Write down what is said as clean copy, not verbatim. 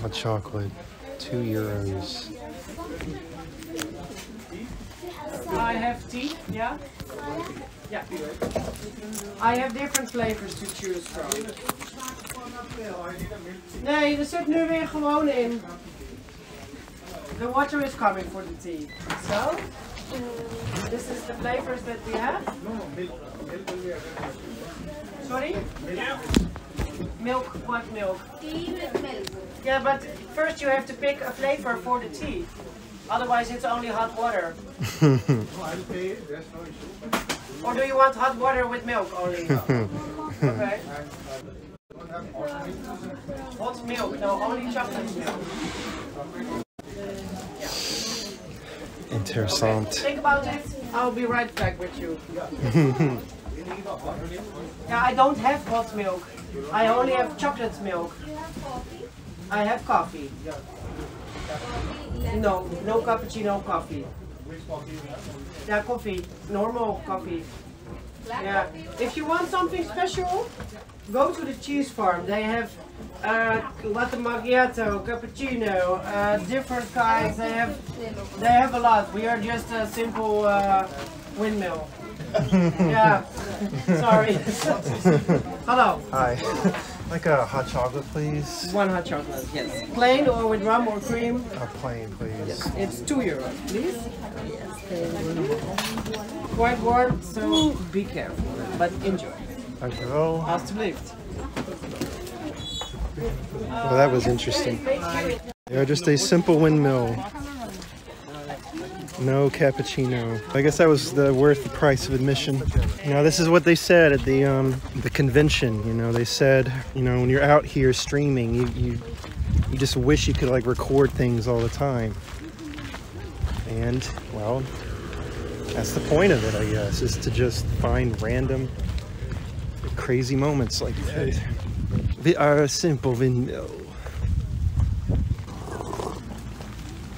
Hot chocolate, €2. I have tea, yeah? Yeah. I have different flavors to choose from. Nee, er zit nu weer gewoon in. The water is coming for the tea. So, this is the flavors that we have. Sorry? Milk, what milk? Tea with milk. Yeah, but first you have to pick a flavor for the tea. Otherwise it's only hot water. Or do you want hot water with milk only? Okay. Hot milk, no, only chocolate milk. Interessant. Okay. Think about it. I'll be right back with you. Yeah, I don't have hot milk. I only have chocolate milk. I have coffee. No, no cappuccino coffee. Yeah, coffee. Normal coffee. Yeah. If you want something special, go to the cheese farm. They have latte macchiato, cappuccino, different kinds. They have a lot. We are just a simple windmill. Yeah. Sorry. Hello. Hi. Like a hot chocolate, please. One hot chocolate, yes. Plain or with rum or cream? A plain, please. Yes. It's €2, please. Yes. Quite warm, so be careful, but enjoy. Dankjewel. Alsjeblieft. Well, that was interesting. Yeah, just a simple windmill. No cappuccino. I guess that was worth the price of admission. Now, this is what they said at the convention. You know, they said, you know, when you're out here streaming, you just wish you could like record things all the time. And well, that's the point of it, I guess, is to just find random crazy moments like that. We are a simple windmill.